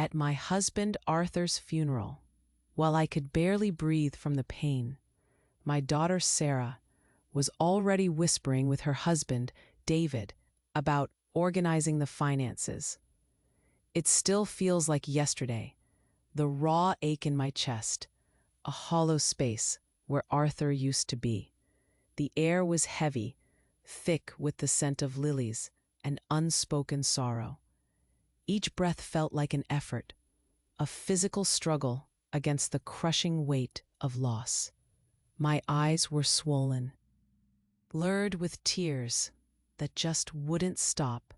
At my husband Arthur's funeral, while I could barely breathe from the pain, my daughter Sarah was already whispering with her husband, David, about organizing the finances. It still feels like yesterday, the raw ache in my chest, a hollow space where Arthur used to be. The air was heavy, thick with the scent of lilies and unspoken sorrow. Each breath felt like an effort, a physical struggle against the crushing weight of loss. My eyes were swollen, blurred with tears that just wouldn't stop,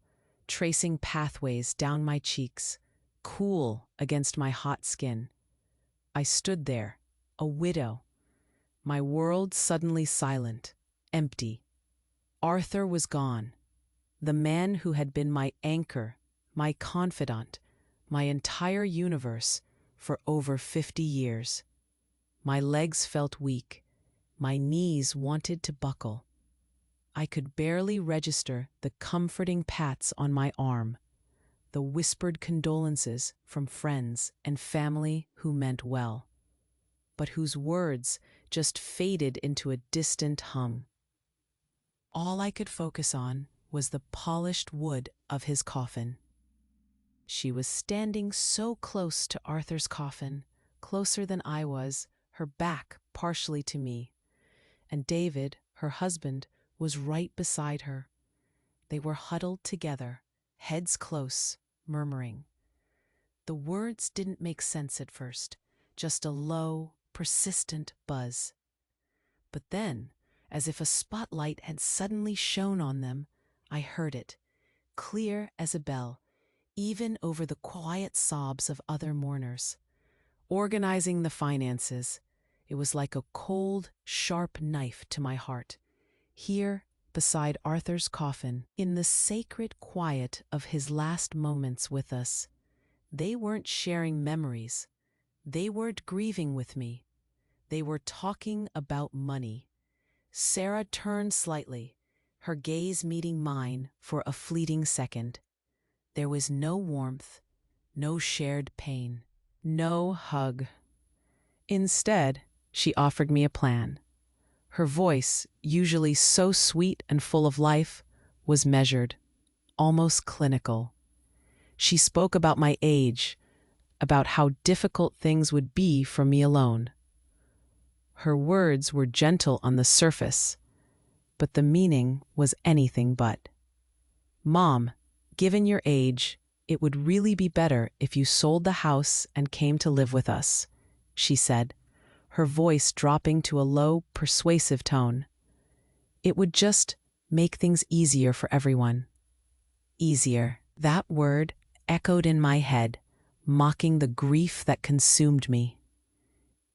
tracing pathways down my cheeks, cool against my hot skin. I stood there, a widow, my world suddenly silent, empty. Arthur was gone, the man who had been my anchor, my confidant, my entire universe for over 50 years. My legs felt weak, my knees wanted to buckle. I could barely register the comforting pats on my arm, the whispered condolences from friends and family who meant well, but whose words just faded into a distant hum. All I could focus on was the polished wood of his coffin. She was standing so close to Arthur's coffin, closer than I was, her back partially to me. And David, her husband, was right beside her. They were huddled together, heads close, murmuring. The words didn't make sense at first, just a low, persistent buzz. But then, as if a spotlight had suddenly shone on them, I heard it, clear as a bell, even over the quiet sobs of other mourners. Organizing the finances, it was like a cold, sharp knife to my heart. Here, beside Arthur's coffin, in the sacred quiet of his last moments with us, they weren't sharing memories. They weren't grieving with me. They were talking about money. Sarah turned slightly, her gaze meeting mine for a fleeting second. There was no warmth, no shared pain, no hug. Instead, she offered me a plan. Her voice, usually so sweet and full of life, was measured, almost clinical. She spoke about my age, about how difficult things would be for me alone. Her words were gentle on the surface, but the meaning was anything but. "Mom, given your age, it would really be better if you sold the house and came to live with us," she said, her voice dropping to a low, persuasive tone. "It would just make things easier for everyone." Easier. That word echoed in my head, mocking the grief that consumed me.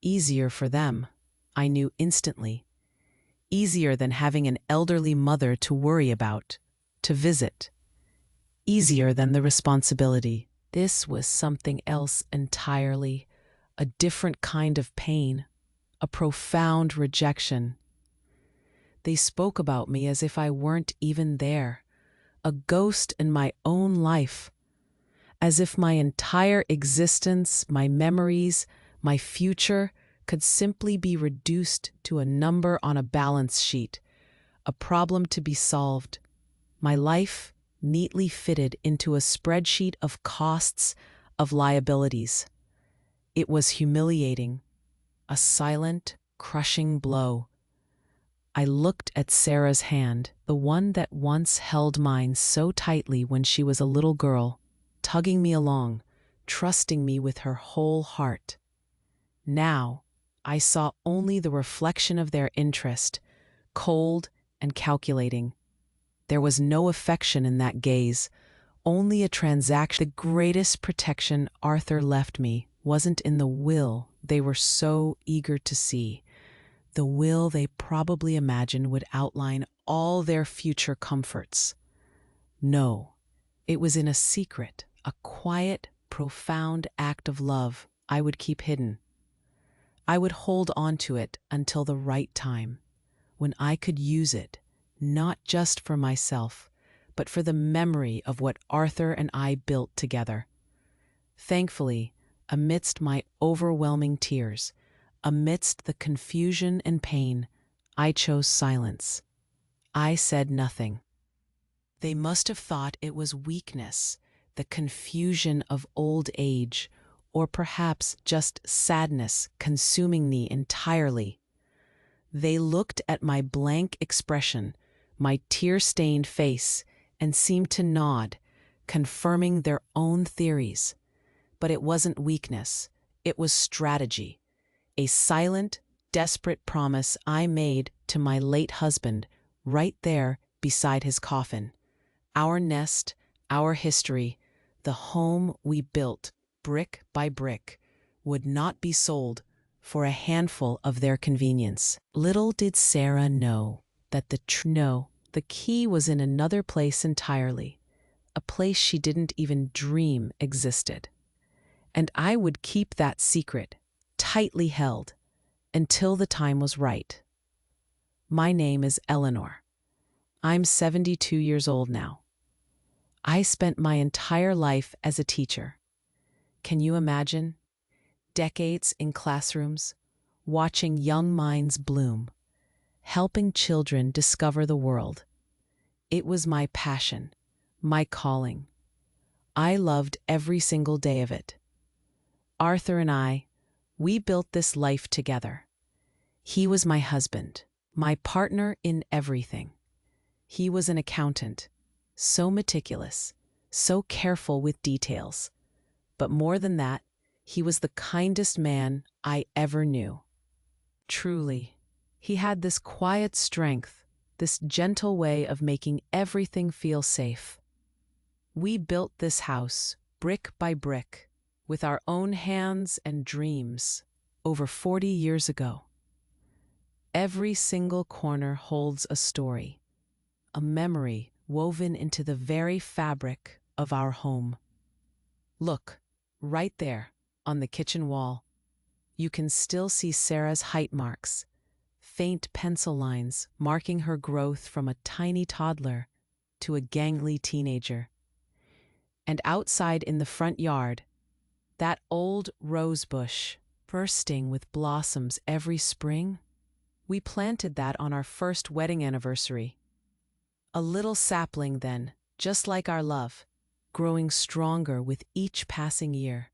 Easier for them, I knew instantly. Easier than having an elderly mother to worry about, to visit. Easier than the responsibility. This was something else entirely, a different kind of pain, a profound rejection. They spoke about me as if I weren't even there, a ghost in my own life, as if my entire existence, my memories, my future could simply be reduced to a number on a balance sheet, a problem to be solved. My life neatly fitted into a spreadsheet of costs, of liabilities. It was humiliating, a silent, crushing blow. I looked at Sarah's hand, the one that once held mine so tightly when she was a little girl, tugging me along, trusting me with her whole heart. Now, I saw only the reflection of their interest, cold and calculating. There was no affection in that gaze, only a transaction. The greatest protection Arthur left me wasn't in the will they were so eager to see, the will they probably imagined would outline all their future comforts. No, it was in a secret, a quiet, profound act of love I would keep hidden. I would hold on to it until the right time, when I could use it, not just for myself, but for the memory of what Arthur and I built together. Thankfully, amidst my overwhelming tears, amidst the confusion and pain, I chose silence. I said nothing. They must have thought it was weakness, the confusion of old age, or perhaps just sadness consuming me entirely. They looked at my blank expression, my tear-stained face, and seemed to nod, confirming their own theories. But it wasn't weakness, it was strategy, a silent, desperate promise I made to my late husband right there beside his coffin. Our nest, our history, the home we built brick by brick, would not be sold for a handful of their convenience. Little did Sarah know that the key was in another place entirely, a place she didn't even dream existed. And I would keep that secret, tightly held, until the time was right. My name is Eleanor. I'm 72 years old now. I spent my entire life as a teacher. Can you imagine? Decades in classrooms, watching young minds bloom, helping children discover the world. It was my passion, my calling. I loved every single day of it. Arthur and I, we built this life together. He was my husband, my partner in everything. He was an accountant, so meticulous, so careful with details. But more than that, he was the kindest man I ever knew. Truly, he had this quiet strength, this gentle way of making everything feel safe. We built this house, brick by brick, with our own hands and dreams, over 40 years ago. Every single corner holds a story, a memory woven into the very fabric of our home. Look, right there, on the kitchen wall, you can still see Sarah's height marks, faint pencil lines marking her growth from a tiny toddler to a gangly teenager. And outside in the front yard, that old rose bush, bursting with blossoms every spring, we planted that on our first wedding anniversary. A little sapling then, just like our love, growing stronger with each passing year.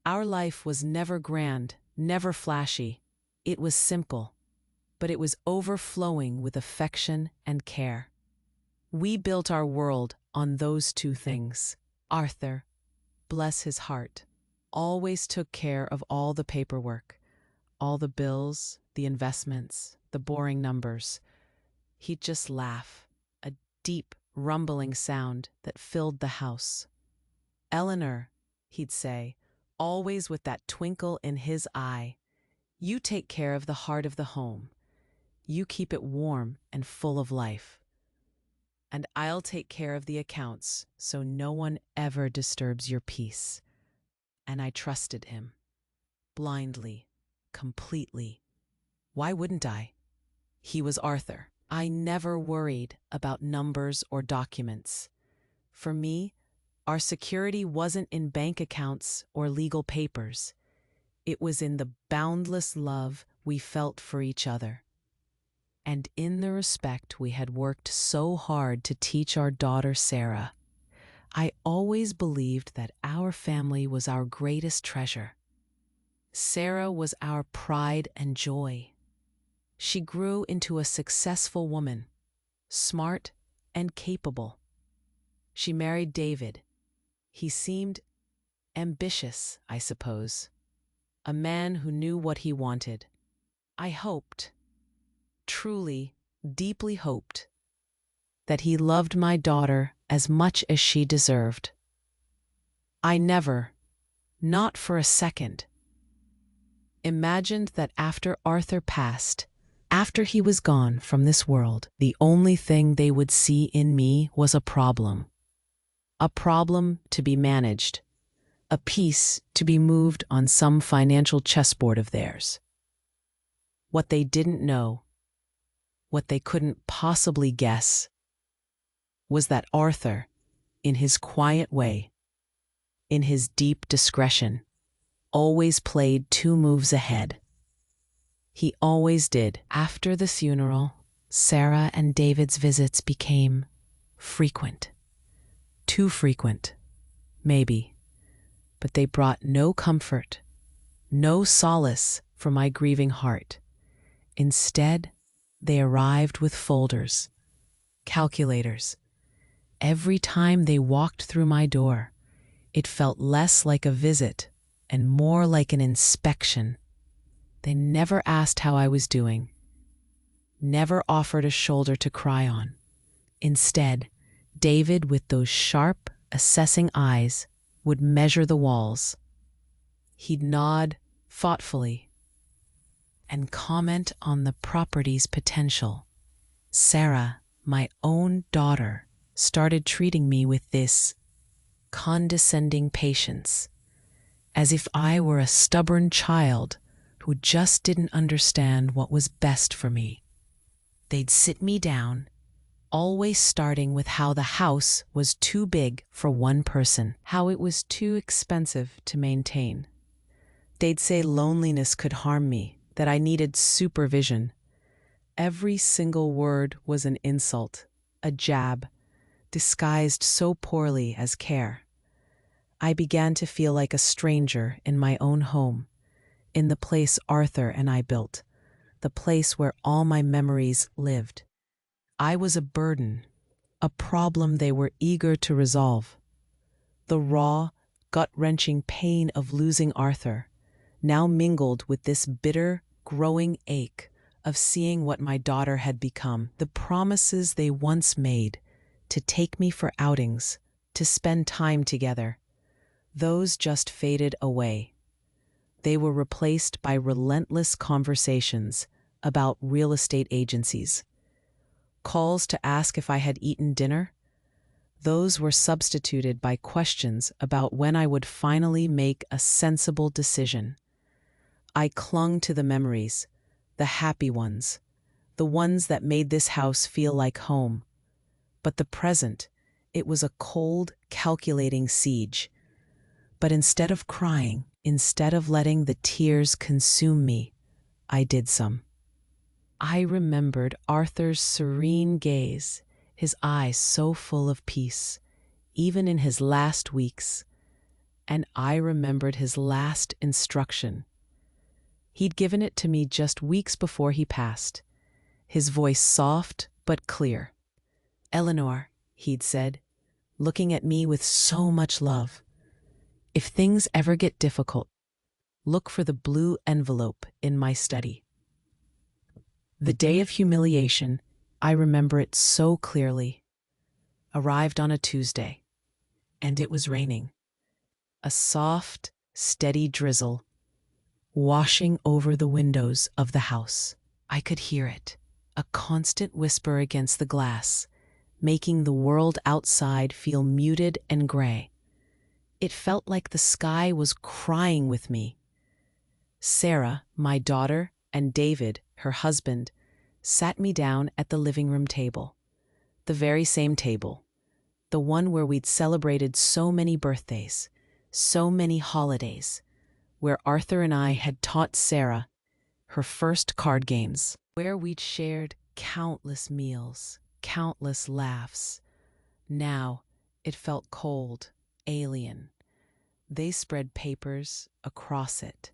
Our life was never grand, never flashy. It was simple, but it was overflowing with affection and care. We built our world on those two things. Arthur, bless his heart, always took care of all the paperwork, all the bills, the investments, the boring numbers. He'd just laugh, a deep, rumbling sound that filled the house. Eleanor, he'd say, always with that twinkle in his eye, you take care of the heart of the home. You keep it warm and full of life. And I'll take care of the accounts so no one ever disturbs your peace. And I trusted him. Blindly, completely. Why wouldn't I? He was Arthur. I never worried about numbers or documents. For me, our security wasn't in bank accounts or legal papers. It was in the boundless love we felt for each other, and in the respect we had worked so hard to teach our daughter Sarah. I always believed that our family was our greatest treasure. Sarah was our pride and joy. She grew into a successful woman, smart and capable. She married David. He seemed ambitious, I suppose, a man who knew what he wanted. I hoped, truly, deeply hoped, that he loved my daughter as much as she deserved. I never, not for a second, imagined that after Arthur passed, after he was gone from this world, the only thing they would see in me was a problem to be managed, a piece to be moved on some financial chessboard of theirs. What they didn't know, what they couldn't possibly guess, was that Arthur, in his quiet way, in his deep discretion, always played 2 moves ahead. He always did. After the funeral, Sarah and David's visits became frequent. Too frequent, maybe, but they brought no comfort, no solace for my grieving heart. Instead, they arrived with folders, calculators. Every time they walked through my door, it felt less like a visit and more like an inspection. They never asked how I was doing, never offered a shoulder to cry on. Instead, David, with those sharp, assessing eyes, would measure the walls. He'd nod thoughtfully and comment on the property's potential. Sarah, my own daughter, started treating me with this condescending patience, as if I were a stubborn child who just didn't understand what was best for me. They'd sit me down, always starting with how the house was too big for one person, how it was too expensive to maintain. They'd say loneliness could harm me, that I needed supervision. Every single word was an insult, a jab, disguised so poorly as care. I began to feel like a stranger in my own home, in the place Arthur and I built, the place where all my memories lived. I was a burden, a problem they were eager to resolve. The raw, gut-wrenching pain of losing Arthur now mingled with this bitter, growing ache of seeing what my daughter had become. The promises they once made to take me for outings, to spend time together, those just faded away. They were replaced by relentless conversations about real estate agencies. Calls to ask if I had eaten dinner, those were substituted by questions about when I would finally make a sensible decision. I clung to the memories, the happy ones, the ones that made this house feel like home. But the present, it was a cold, calculating siege. But instead of crying, instead of letting the tears consume me, I did some. I remembered Arthur's serene gaze, his eyes so full of peace, even in his last weeks. And I remembered his last instruction. He'd given it to me just weeks before he passed, his voice soft but clear. "Eleanor," he'd said, looking at me with so much love, "if things ever get difficult, look for the blue envelope in my study." The day of humiliation, I remember it so clearly, arrived on a Tuesday, and it was raining. A soft, steady drizzle washing over the windows of the house. I could hear it, a constant whisper against the glass, making the world outside feel muted and gray. It felt like the sky was crying with me. Sarah, my daughter, and David, her husband, sat me down at the living room table. The very same table, the one where we'd celebrated so many birthdays, so many holidays, where Arthur and I had taught Sarah her first card games, where we'd shared countless meals, countless laughs. Now it felt cold, alien. They spread papers across it.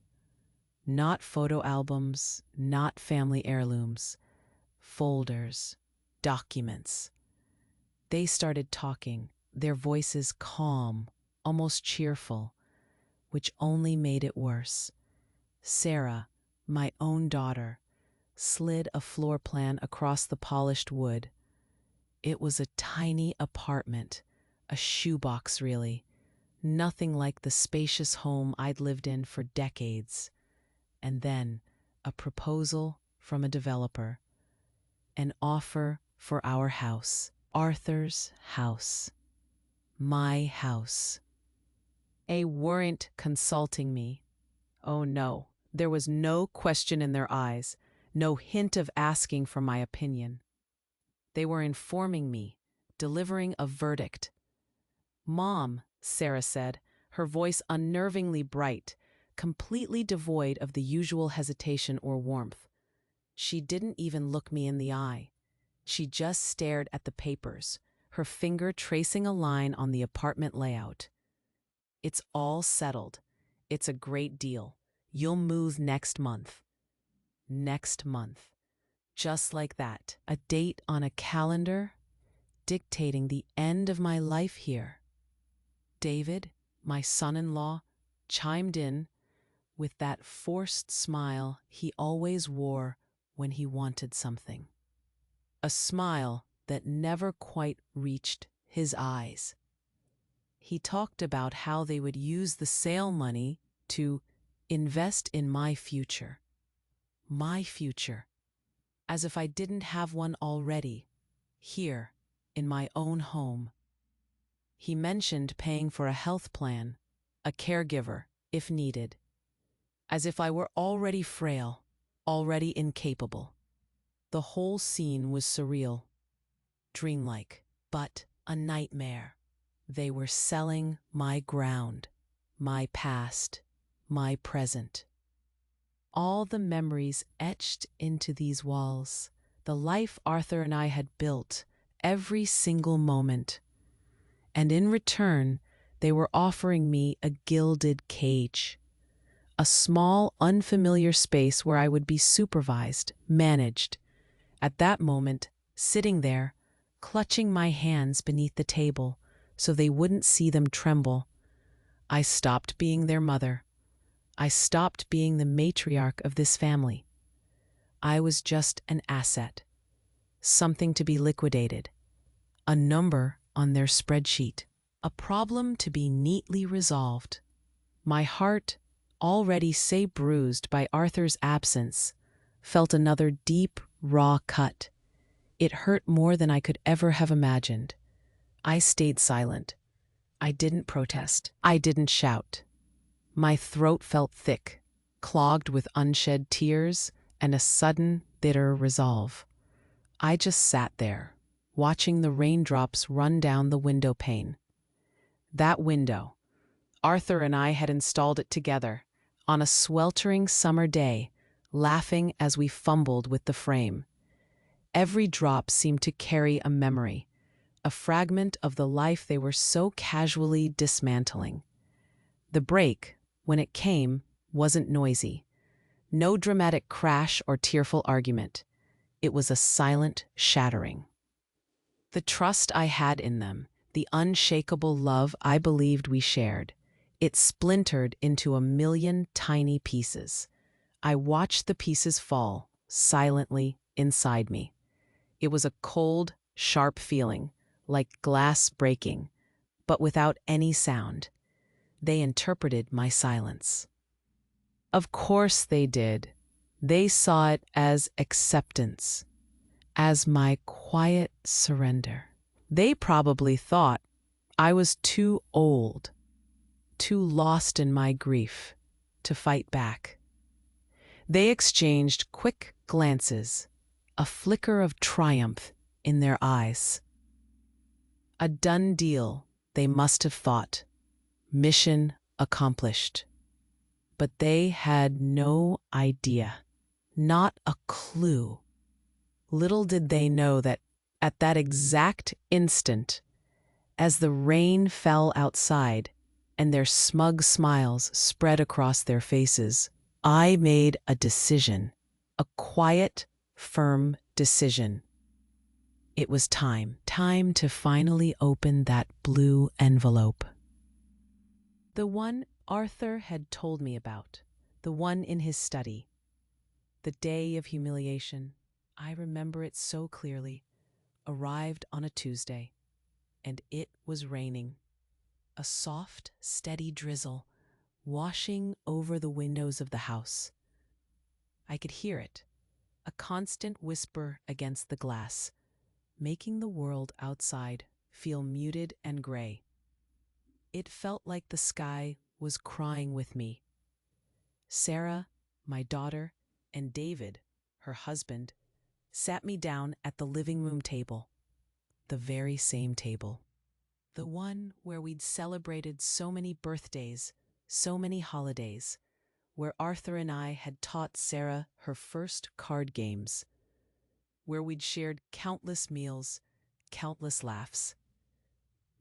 Not photo albums, not family heirlooms, folders, documents. They started talking, their voices calm, almost cheerful, which only made it worse. Sarah, my own daughter, slid a floor plan across the polished wood. It was a tiny apartment, a shoebox really, nothing like the spacious home I'd lived in for decades. And then a proposal from a developer, an offer for our house, Arthur's house, my house. They weren't consulting me. Oh no, there was no question in their eyes, no hint of asking for my opinion. They were informing me, delivering a verdict. "Mom," Sarah said, her voice unnervingly bright, completely devoid of the usual hesitation or warmth. She didn't even look me in the eye. She just stared at the papers, her finger tracing a line on the apartment layout. "It's all settled. It's a great deal. You'll move next month." Next month. Just like that. A date on a calendar dictating the end of my life here. David, my son-in-law, chimed in with that forced smile he always wore when he wanted something. A smile that never quite reached his eyes. He talked about how they would use the sale money to invest in my future. My future. As if I didn't have one already, here, in my own home. He mentioned paying for a health plan, a caregiver, if needed. As if I were already frail, already incapable. The whole scene was surreal, dreamlike, but a nightmare. They were selling my ground, my past, my present. All the memories etched into these walls, the life Arthur and I had built, every single moment. And in return, they were offering me a gilded cage. A small, unfamiliar space where I would be supervised, managed. At that moment, sitting there, clutching my hands beneath the table so they wouldn't see them tremble, I stopped being their mother. I stopped being the matriarch of this family. I was just an asset, something to be liquidated, a number on their spreadsheet, a problem to be neatly resolved. My heart, already say bruised by Arthur's absence, felt another deep, raw cut. It hurt more than I could ever have imagined. I stayed silent. I didn't protest. I didn't shout. My throat felt thick, clogged with unshed tears and a sudden, bitter resolve. I just sat there, watching the raindrops run down the window pane. That window. Arthur and I had installed it together, on a sweltering summer day, laughing as we fumbled with the frame. Every drop seemed to carry a memory, a fragment of the life they were so casually dismantling. The break, when it came, wasn't noisy. No dramatic crash or tearful argument. It was a silent shattering. The trust I had in them, the unshakable love I believed we shared, it splintered into a million tiny pieces. I watched the pieces fall, silently, inside me. It was a cold, sharp feeling, like glass breaking, but without any sound. They interpreted my silence. Of course they did. They saw it as acceptance, as my quiet surrender. They probably thought I was too old, too lost in my grief, to fight back. They exchanged quick glances, a flicker of triumph in their eyes. A done deal, they must have thought. Mission accomplished. But they had no idea, not a clue. Little did they know that at that exact instant, as the rain fell outside and their smug smiles spread across their faces, I made a decision, a quiet, firm decision. It was time to finally open that blue envelope. The one Arthur had told me about, the one in his study. The day of humiliation, I remember it so clearly, arrived on a Tuesday, and it was raining. A soft, steady drizzle washing over the windows of the house. I could hear it, a constant whisper against the glass, making the world outside feel muted and gray. It felt like the sky was crying with me. Sarah, my daughter, and David, her husband, sat me down at the living room table, the very same table. The one where we'd celebrated so many birthdays, so many holidays, where Arthur and I had taught Sarah her first card games, where we'd shared countless meals, countless laughs.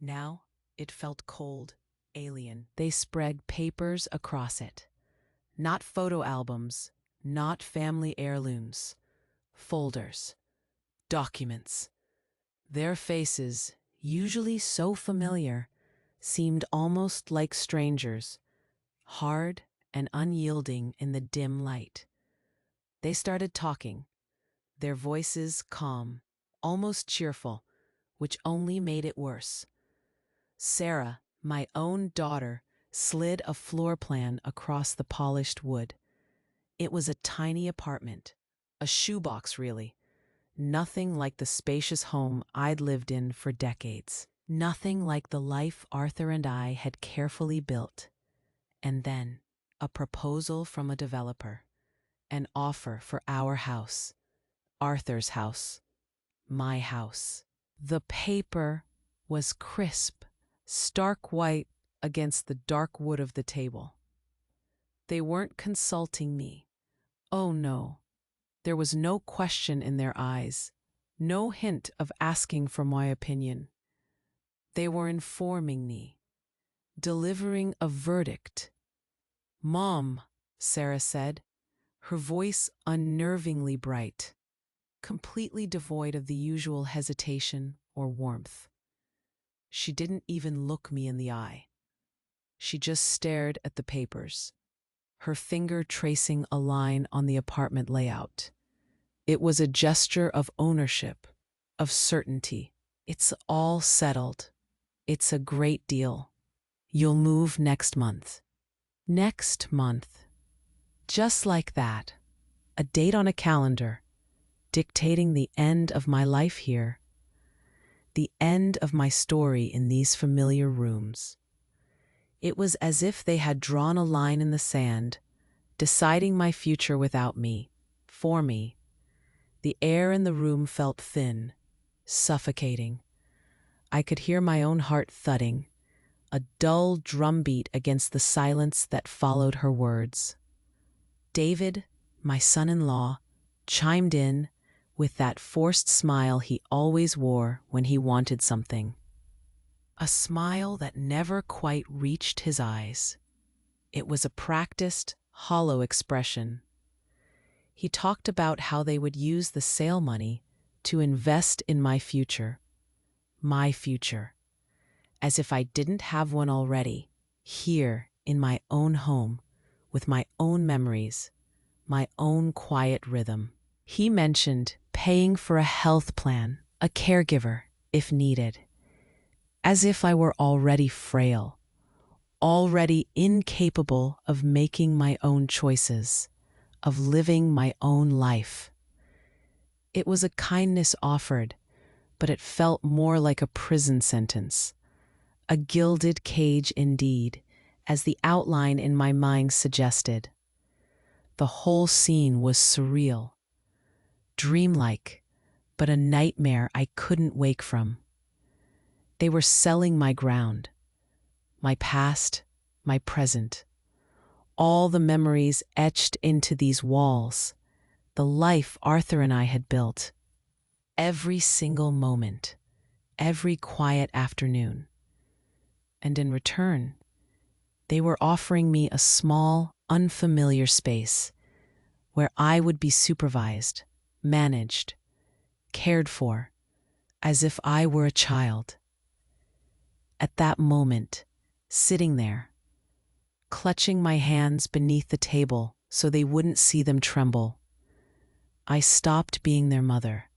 Now it felt cold, alien. They spread papers across it. Not photo albums, not family heirlooms, folders, documents. Their faces, usually so familiar, seemed almost like strangers, hard and unyielding in the dim light. They started talking, their voices calm, almost cheerful, which only made it worse. Sarah, my own daughter, slid a floor plan across the polished wood. It was a tiny apartment, a shoebox really, nothing like the spacious home I'd lived in for decades. Nothing like the life Arthur and I had carefully built. And then, a proposal from a developer. An offer for our house. Arthur's house. My house. The paper was crisp, stark white against the dark wood of the table. They weren't consulting me. Oh no. There was no question in their eyes, no hint of asking for my opinion. They were informing me, delivering a verdict. "Mom," Sarah said, her voice unnervingly bright, completely devoid of the usual hesitation or warmth. She didn't even look me in the eye. She just stared at the papers, her finger tracing a line on the apartment layout. It was a gesture of ownership, of certainty. "It's all settled. It's a great deal. You'll move next month." Next month. Just like that. A date on a calendar, dictating the end of my life here, the end of my story in these familiar rooms. It was as if they had drawn a line in the sand, deciding my future without me, for me. The air in the room felt thin, suffocating. I could hear my own heart thudding, a dull drumbeat against the silence that followed her words. David, my son-in-law, chimed in with that forced smile he always wore when he wanted something. A smile that never quite reached his eyes. It was a practiced, hollow expression. He talked about how they would use the sale money to invest in my future, as if I didn't have one already, here in my own home, with my own memories, my own quiet rhythm. He mentioned paying for a health plan, a caregiver, if needed, as if I were already frail, already incapable of making my own choices, of living my own life. It was a kindness offered, but it felt more like a prison sentence, a gilded cage indeed, as the outline in my mind suggested. The whole scene was surreal, dreamlike, but a nightmare I couldn't wake from. They were selling my ground, my past, my present, all the memories etched into these walls, the life Arthur and I had built. Every single moment, every quiet afternoon. And in return, they were offering me a small, unfamiliar space where I would be supervised, managed, cared for, as if I were a child. At that moment, sitting there, clutching my hands beneath the table so they wouldn't see them tremble, I stopped being their mother.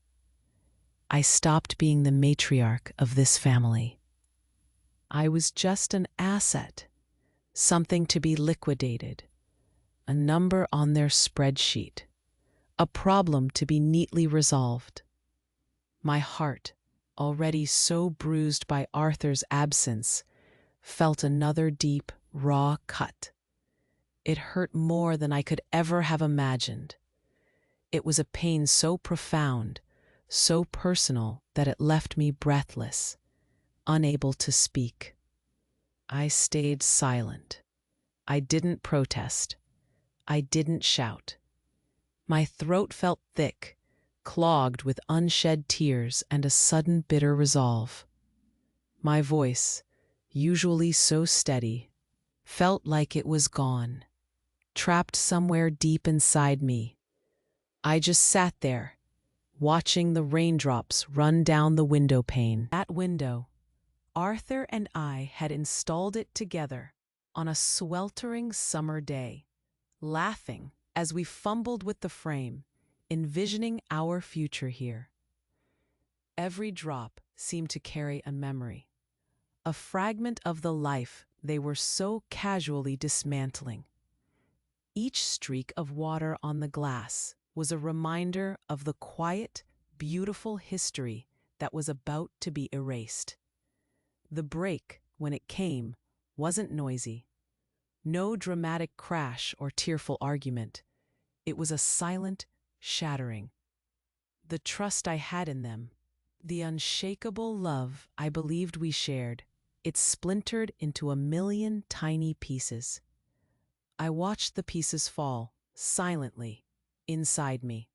I stopped being the matriarch of this family. I was just an asset, something to be liquidated, a number on their spreadsheet, a problem to be neatly resolved. My heart, already so bruised by Arthur's absence, felt another deep, raw cut. It hurt more than I could ever have imagined. It was a pain so profound, so personal that it left me breathless, unable to speak. I stayed silent. I didn't protest. I didn't shout. My throat felt thick, clogged with unshed tears and a sudden bitter resolve. My voice, usually so steady, felt like it was gone, trapped somewhere deep inside me. I just sat there, watching the raindrops run down the window pane. That window, Arthur and I had installed it together on a sweltering summer day, laughing as we fumbled with the frame, envisioning our future here. Every drop seemed to carry a memory, a fragment of the life they were so casually dismantling. Each streak of water on the glass was a reminder of the quiet, beautiful history that was about to be erased. The break, when it came, wasn't noisy. No dramatic crash or tearful argument. It was a silent shattering. The trust I had in them, the unshakable love I believed we shared, it splintered into a million tiny pieces. I watched the pieces fall, silently, inside me.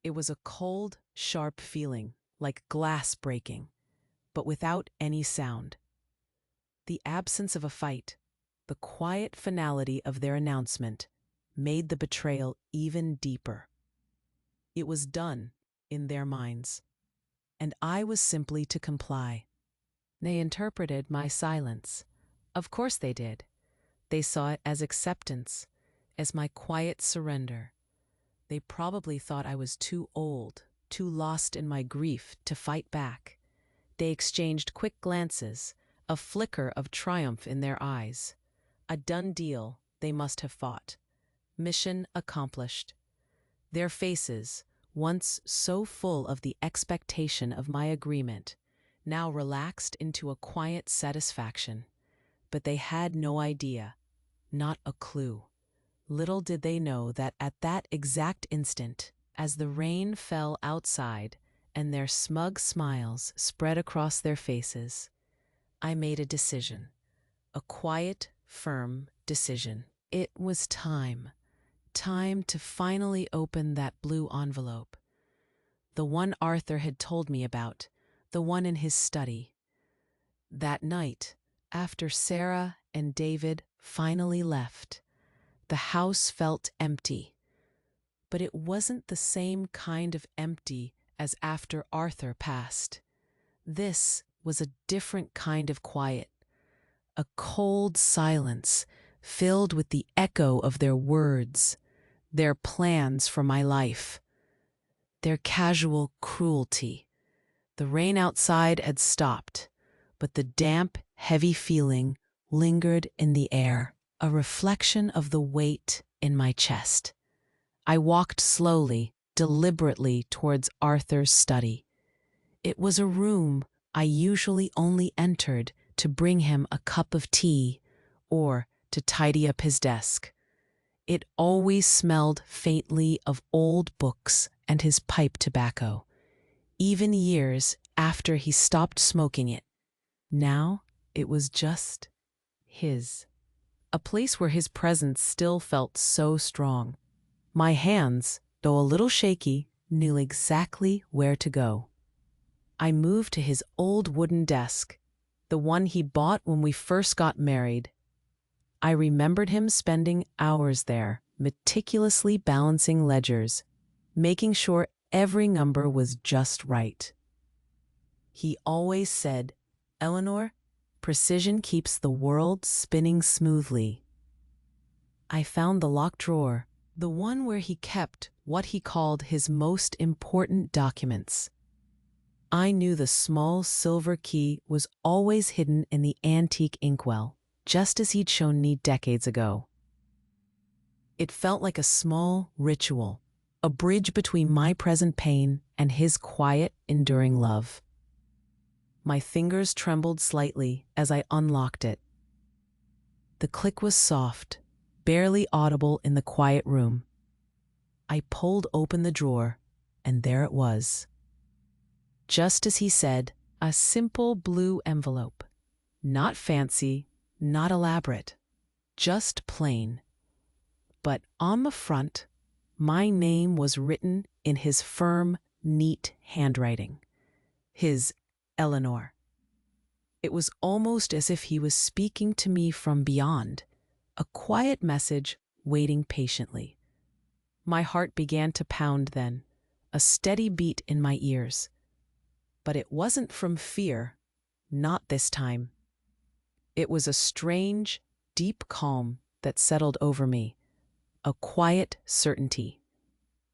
It was a cold, sharp feeling, like glass breaking, but without any sound. The absence of a fight, the quiet finality of their announcement, made the betrayal even deeper. It was done, in their minds, and I was simply to comply. They interpreted my silence. Of course they did. They saw it as acceptance, as my quiet surrender. They probably thought I was too old, too lost in my grief to fight back. They exchanged quick glances, a flicker of triumph in their eyes. A done deal, they must have fought. Mission accomplished. Their faces, once so full of the expectation of my agreement, now relaxed into a quiet satisfaction. But they had no idea, not a clue. Little did they know that at that exact instant, as the rain fell outside and their smug smiles spread across their faces, I made a decision. A quiet, firm decision. It was time. Time to finally open that blue envelope. The one Arthur had told me about, the one in his study. That night, after Sarah and David finally left, the house felt empty. But it wasn't the same kind of empty as after Arthur passed. This was a different kind of quiet, a cold silence filled with the echo of their words, their plans for my life, their casual cruelty. The rain outside had stopped, but the damp, heavy feeling lingered in the air, a reflection of the weight in my chest. I walked slowly, deliberately towards Arthur's study. It was a room I usually only entered to bring him a cup of tea or to tidy up his desk. It always smelled faintly of old books and his pipe tobacco, even years after he stopped smoking it. Now it was just his. A place where his presence still felt so strong. My hands, though a little shaky, knew exactly where to go. I moved to his old wooden desk, the one he bought when we first got married. I remembered him spending hours there, meticulously balancing ledgers, making sure every number was just right. He always said, "Eleanor, precision keeps the world spinning smoothly." I found the locked drawer, the one where he kept what he called his most important documents. I knew the small silver key was always hidden in the antique inkwell, just as he'd shown me decades ago. It felt like a small ritual, a bridge between my present pain and his quiet, enduring love. My fingers trembled slightly as I unlocked it. The click was soft, barely audible in the quiet room. I pulled open the drawer, and there it was. Just as he said, A simple blue envelope. Not fancy, not elaborate, just plain. But on the front, my name was written in his firm, neat handwriting. His Eleanor. It was almost as if he was speaking to me from beyond, a quiet message waiting patiently. My heart began to pound then, a steady beat in my ears. But it wasn't from fear, not this time. It was a strange, deep calm that settled over me, a quiet certainty.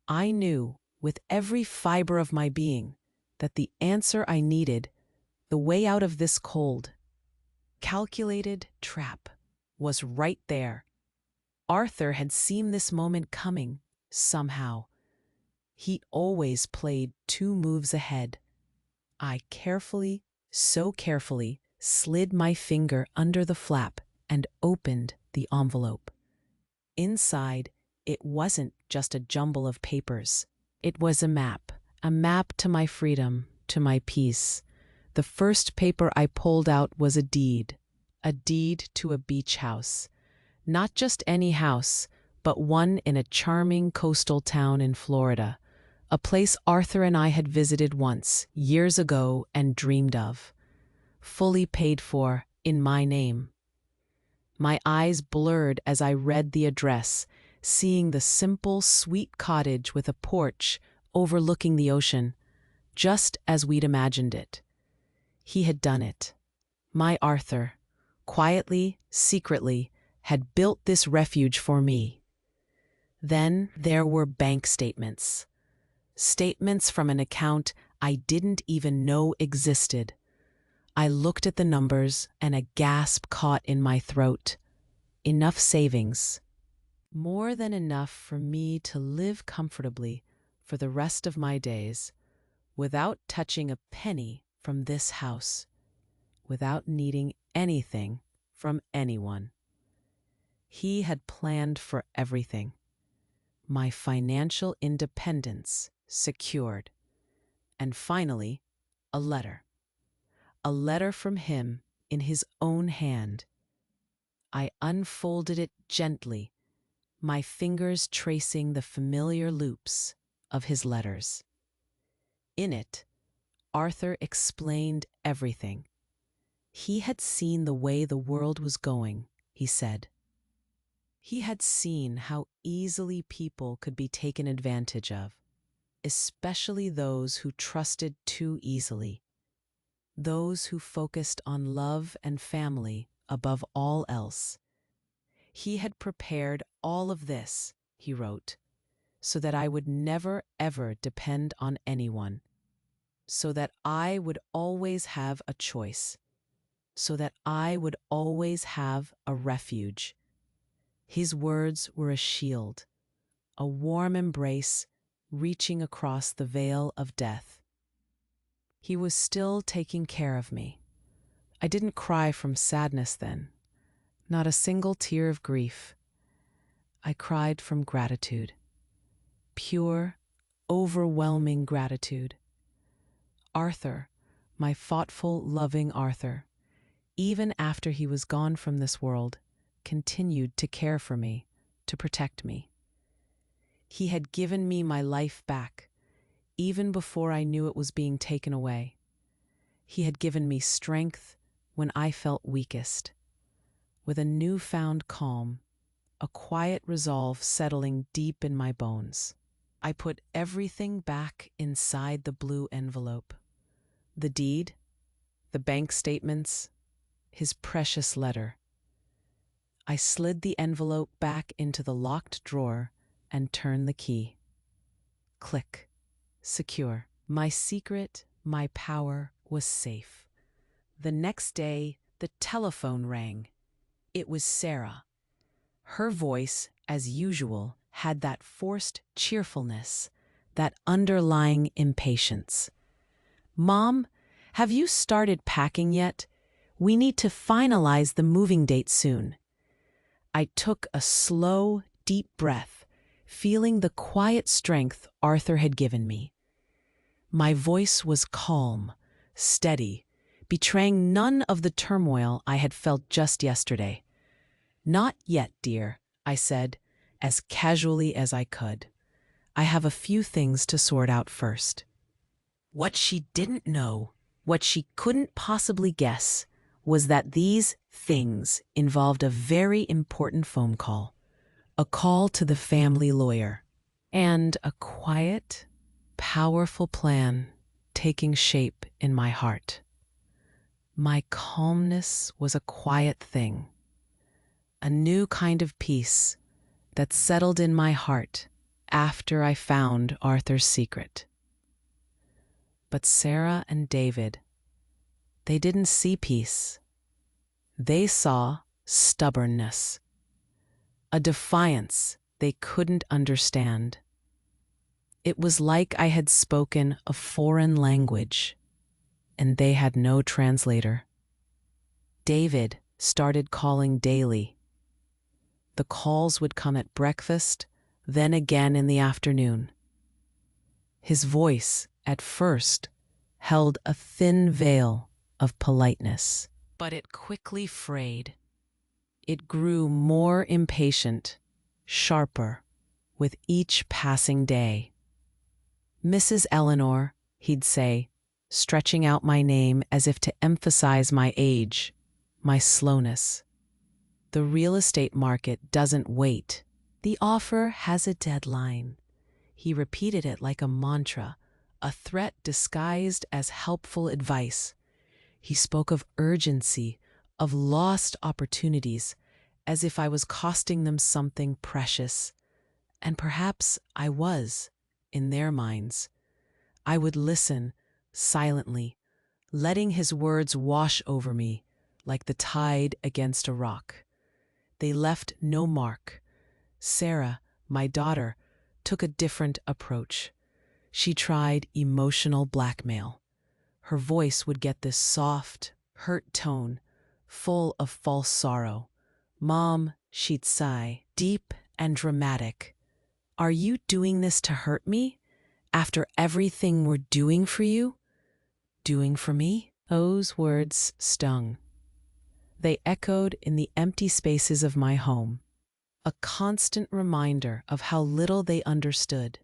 I knew, with every fiber of my being, that the answer I needed, the way out of this cold, calculated trap, was right there. Arthur had seen this moment coming, somehow. He always played 2 moves ahead. I carefully, so carefully, slid my finger under the flap and opened the envelope. Inside, it wasn't just a jumble of papers. It was a map to my freedom, to my peace. The first paper I pulled out was a deed to a beach house. Not just any house, but one in a charming coastal town in Florida, a place Arthur and I had visited once, years ago, and dreamed of. Fully paid for, in my name. My eyes blurred as I read the address, seeing the simple, sweet cottage with a porch overlooking the ocean, just as we'd imagined it. He had done it. My Arthur, quietly, secretly, had built this refuge for me. Then there were bank statements. Statements from an account I didn't even know existed. I looked at the numbers and a gasp caught in my throat. Enough savings. More than enough for me to live comfortably for the rest of my days, without touching a penny from this house, without needing anything from anyone. He had planned for everything. My financial independence secured. And finally, a letter. A letter from him in his own hand. I unfolded it gently, my fingers tracing the familiar loops of his letters. In it, Arthur explained everything. He had seen the way the world was going, he said. He had seen how easily people could be taken advantage of, especially those who trusted too easily. Those who focused on love and family above all else. He had prepared all of this, he wrote, so that I would never ever depend on anyone, so that I would always have a choice, so that I would always have a refuge. His words were a shield, a warm embrace reaching across the veil of death. He was still taking care of me. I didn't cry from sadness then, not a single tear of grief. I cried from gratitude, pure, overwhelming gratitude. Arthur, my thoughtful, loving Arthur, even after he was gone from this world, continued to care for me, to protect me. He had given me my life back, even before I knew it was being taken away. He had given me strength when I felt weakest. With a newfound calm, a quiet resolve settling deep in my bones, I put everything back inside the blue envelope. The deed, the bank statements, his precious letter. I slid the envelope back into the locked drawer and turned the key. Click. Secure. My secret, my power was safe. The next day, the telephone rang. It was Sarah. Her voice, as usual, had that forced cheerfulness, that underlying impatience. "Mom, have you started packing yet? We need to finalize the moving date soon." I took a slow, deep breath, feeling the quiet strength Arthur had given me. My voice was calm, steady, betraying none of the turmoil I had felt just yesterday. "Not yet, dear," I said, as casually as I could. "I have a few things to sort out first." What she didn't know, what she couldn't possibly guess, was that these things involved a very important phone call, a call to the family lawyer, and a quiet, powerful plan taking shape in my heart. My calmness was a quiet thing, a new kind of peace that settled in my heart after I found Arthur's secret. But Sarah and David, they didn't see peace. They saw stubbornness, a defiance they couldn't understand. It was like I had spoken a foreign language, and they had no translator. David started calling daily. The calls would come at breakfast, then again in the afternoon. His voice, at first, held a thin veil of politeness, but it quickly frayed. It grew more impatient, sharper, with each passing day. "Mrs. Eleanor," he'd say, stretching out my name as if to emphasize my age, my slowness. "The real estate market doesn't wait. The offer has a deadline." He repeated it like a mantra, a threat disguised as helpful advice. He spoke of urgency, of lost opportunities, as if I was costing them something precious. And perhaps I was, in their minds. I would listen, silently, letting his words wash over me like the tide against a rock. They left no mark. Sarah, my daughter, took a different approach. She tried emotional blackmail. Her voice would get this soft, hurt tone, full of false sorrow. "Mom," she'd sigh, deep and dramatic, "are you doing this to hurt me? After everything we're doing for you?" Doing for me? Those words stung. They echoed in the empty spaces of my home, a constant reminder of how little they understood,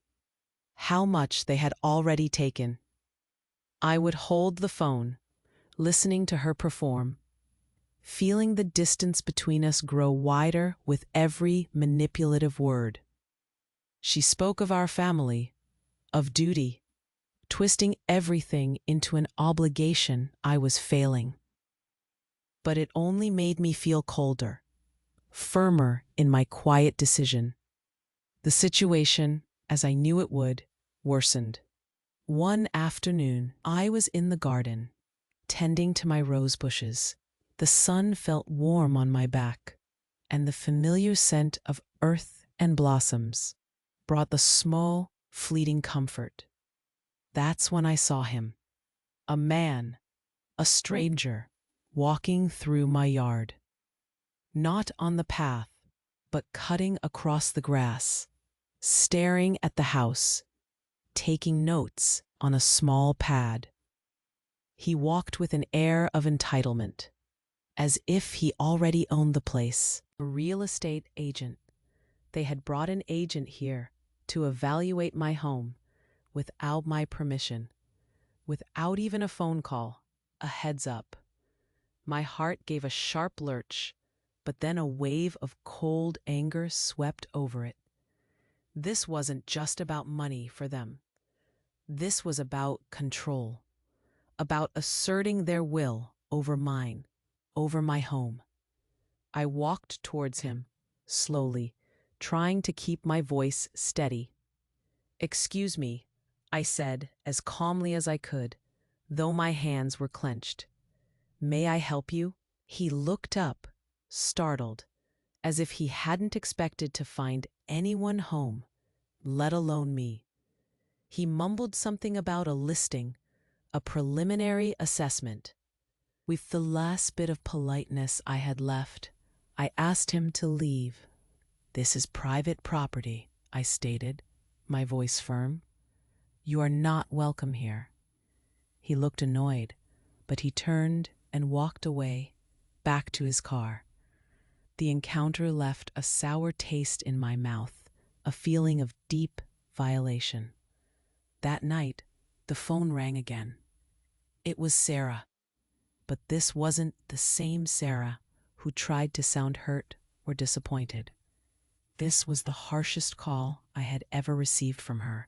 how much they had already taken. I would hold the phone, listening to her perform, feeling the distance between us grow wider with every manipulative word. She spoke of our family, of duty, twisting everything into an obligation I was failing. But it only made me feel colder, firmer in my quiet decision. The situation, as I knew it would, worsened. One afternoon, I was in the garden, tending to my rose bushes. The sun felt warm on my back, and the familiar scent of earth and blossoms brought the small, fleeting comfort. That's when I saw him. A man, a stranger, walking through my yard. Not on the path, but cutting across the grass, staring at the house, taking notes on a small pad. He walked with an air of entitlement, as if he already owned the place. A real estate agent. They had brought an agent here to evaluate my home without my permission, without even a phone call, a heads up. My heart gave a sharp lurch, but then a wave of cold anger swept over it. This wasn't just about money for them. This was about control, about asserting their will over mine, over my home. I walked towards him, slowly, trying to keep my voice steady. "Excuse me," I said as calmly as I could, though my hands were clenched. "May I help you?" He looked up, startled, as if he hadn't expected to find anyone home, let alone me. He mumbled something about a listing, a preliminary assessment. With the last bit of politeness I had left, I asked him to leave. "This is private property," I stated, my voice firm. "You are not welcome here." He looked annoyed. but he turned and walked away, back to his car. The encounter left a sour taste in my mouth, a feeling of deep violation. That night, the phone rang again. It was Sarah, but this wasn't the same Sarah who tried to sound hurt or disappointed. This was the harshest call I had ever received from her.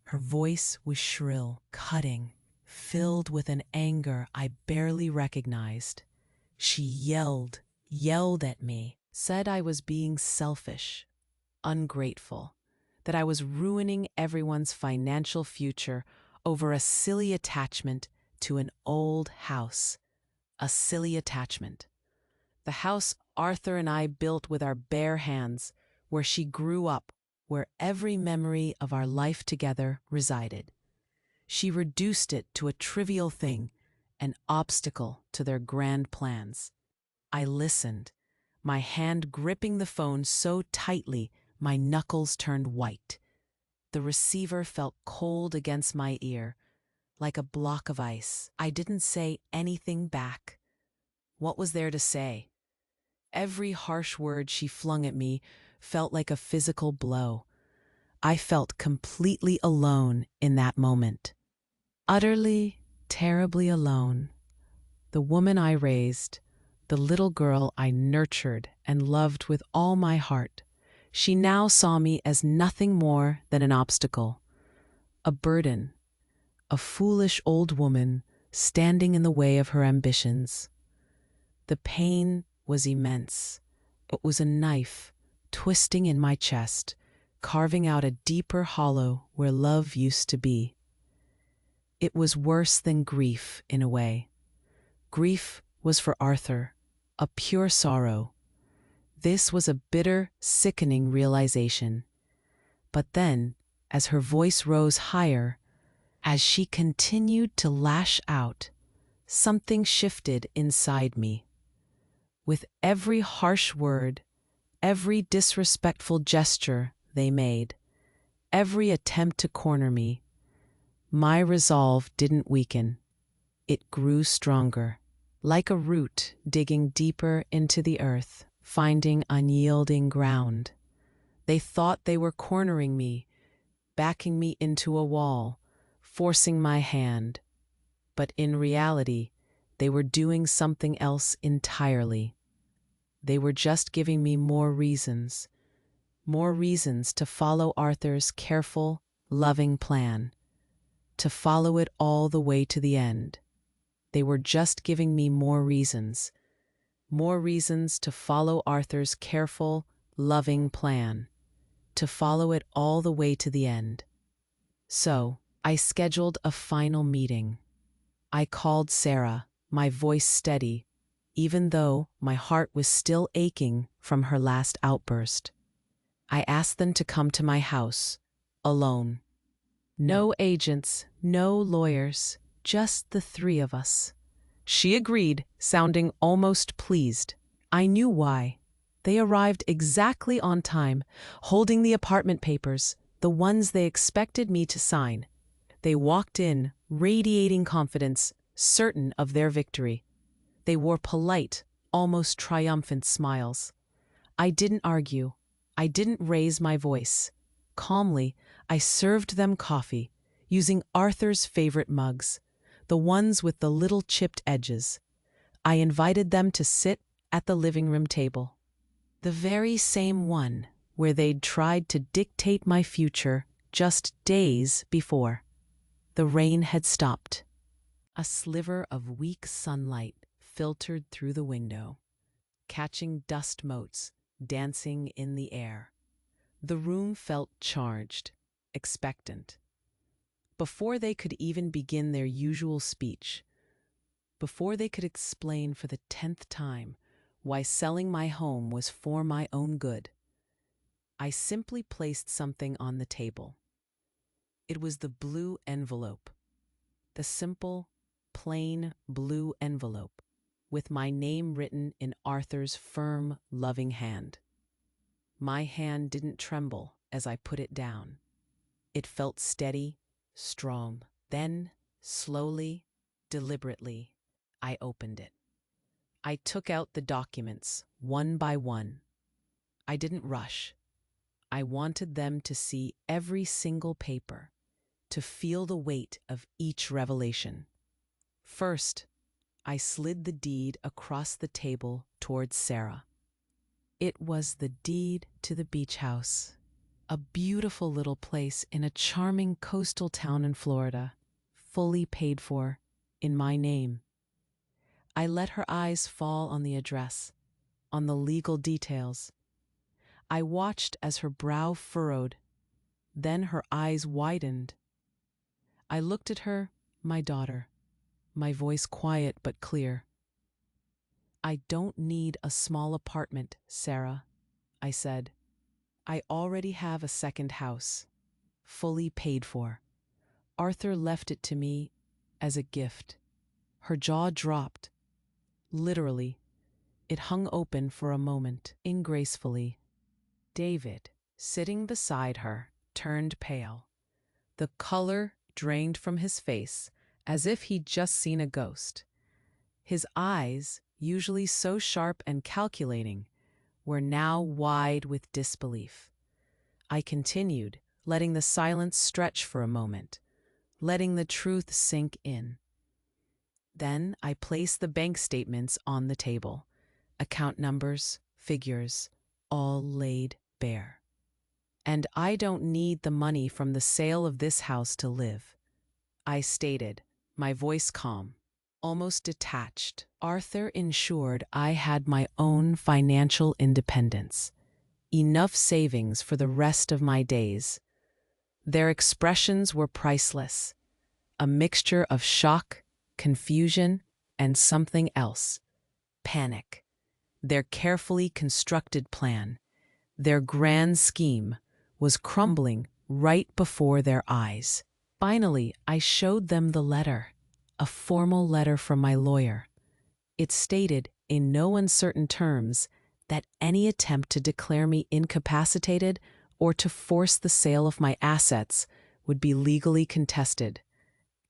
Her voice was shrill, cutting, filled with an anger I barely recognized. She yelled at me, said I was being selfish, ungrateful, that I was ruining everyone's financial future over a silly attachment to an old house. A silly attachment. The house Arthur and I built with our bare hands, where she grew up, where every memory of our life together resided. She reduced it to a trivial thing, an obstacle to their grand plans. I listened, my hand gripping the phone so tightly my knuckles turned white. The receiver felt cold against my ear, like a block of ice. I didn't say anything back. What was there to say? Every harsh word she flung at me felt like a physical blow. I felt completely alone in that moment. Utterly, terribly alone. The woman I raised, the little girl I nurtured and loved with all my heart, she now saw me as nothing more than an obstacle, a burden, a foolish old woman standing in the way of her ambitions. The pain was immense. It was a knife twisting in my chest, carving out a deeper hollow where love used to be. It was worse than grief, in a way. Grief was for Arthur, a pure sorrow. This was a bitter, sickening realization. But then, as her voice rose higher, as she continued to lash out, something shifted inside me. With every harsh word, every disrespectful gesture they made, every attempt to corner me, my resolve didn't weaken. It grew stronger, like a root digging deeper into the earth, finding unyielding ground. They thought they were cornering me, backing me into a wall, forcing my hand. But in reality, they were doing something else entirely. They were just giving me more reasons to follow Arthur's careful, loving plan, to follow it all the way to the end. They were just giving me more reasons to follow Arthur's careful, loving plan, to follow it all the way to the end. So, I scheduled a final meeting. I called Sarah, my voice steady, even though my heart was still aching from her last outburst. I asked them to come to my house, alone. No agents, no lawyers, just the three of us. She agreed, sounding almost pleased. I knew why. They arrived exactly on time, holding the apartment papers, the ones they expected me to sign. They walked in, radiating confidence, certain of their victory. They wore polite, almost triumphant smiles. I didn't argue. I didn't raise my voice. Calmly, I served them coffee, using Arthur's favorite mugs, the ones with the little chipped edges. I invited them to sit at the living room table, the very same one where they'd tried to dictate my future just days before. The rain had stopped. A sliver of weak sunlight filtered through the window, catching dust motes dancing in the air. The room felt charged, expectant. Before they could even begin their usual speech, before they could explain for the 10th time why selling my home was for my own good, I simply placed something on the table. It was the blue envelope, the simple, plain blue envelope, with my name written in Arthur's firm, loving hand. My hand didn't tremble as I put it down. It felt steady, strong. Then, slowly, deliberately, I opened it. I took out the documents, one by one. I didn't rush. I wanted them to see every single paper, to feel the weight of each revelation. First, I slid the deed across the table towards Sarah. It was the deed to the beach house, a beautiful little place in a charming coastal town in Florida, fully paid for, in my name. I let her eyes fall on the address, on the legal details. I watched as her brow furrowed, then her eyes widened. I looked at her, my daughter, my voice quiet but clear. "I don't need a small apartment, Sarah," I said. "I already have a second house, fully paid for. Arthur left it to me as a gift." Her jaw dropped. Literally, it hung open for a moment, ingracefully. David, sitting beside her, turned pale. The color drained from his face as if he'd just seen a ghost. His eyes, usually so sharp and calculating, were now wide with disbelief. I continued, letting the silence stretch for a moment, letting the truth sink in. Then I placed the bank statements on the table, account numbers, figures, all laid bare. "And I don't need the money from the sale of this house to live," I stated, my voice calm, almost detached. Arthur ensured I had my own financial independence, enough savings for the rest of my days. Their expressions were priceless, a mixture of shock, confusion, and something else, panic. Their carefully constructed plan, their grand scheme, was crumbling right before their eyes. Finally, I showed them the letter, a formal letter from my lawyer. It stated, in no uncertain terms, that any attempt to declare me incapacitated or to force the sale of my assets would be legally contested.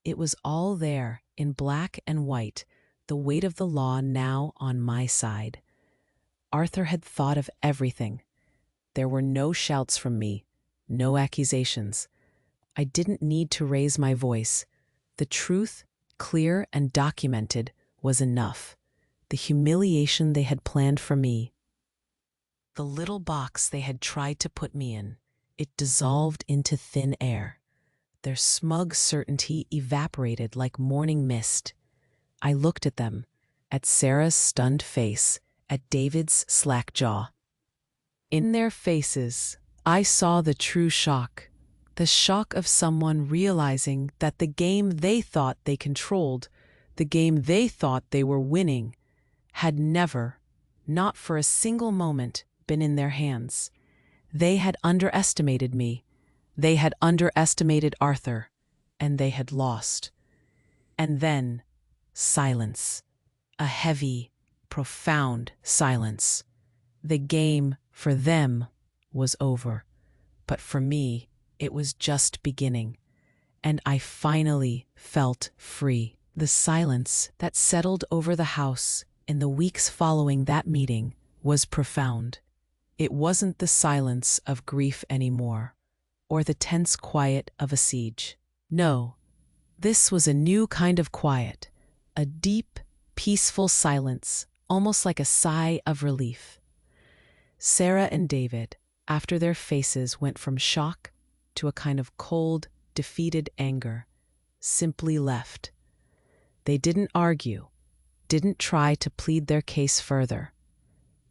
It was all there, in black and white, the weight of the law now on my side. Arthur had thought of everything. There were no shouts from me, no accusations. I didn't need to raise my voice. The truth, clear and documented, was enough. The humiliation they had planned for me, the little box they had tried to put me in, it dissolved into thin air. Their smug certainty evaporated like morning mist. I looked at them, at Sarah's stunned face, at David's slack jaw. In their faces, I saw the true shock, the shock of someone realizing that the game they thought they controlled, the game they thought they were winning, had never, not for a single moment, been in their hands. They had underestimated me. They had underestimated Arthur, and they had lost. And then, silence. A heavy, profound silence. The game, for them, was over. But for me, it was just beginning. And I finally felt free. The silence that settled over the house in the weeks following that meeting was profound. It wasn't the silence of grief anymore, or the tense quiet of a siege. No, this was a new kind of quiet, a deep, peaceful silence, almost like a sigh of relief. Sarah and David, after their faces went from shock to a kind of cold, defeated anger, simply left. They didn't argue, didn't try to plead their case further.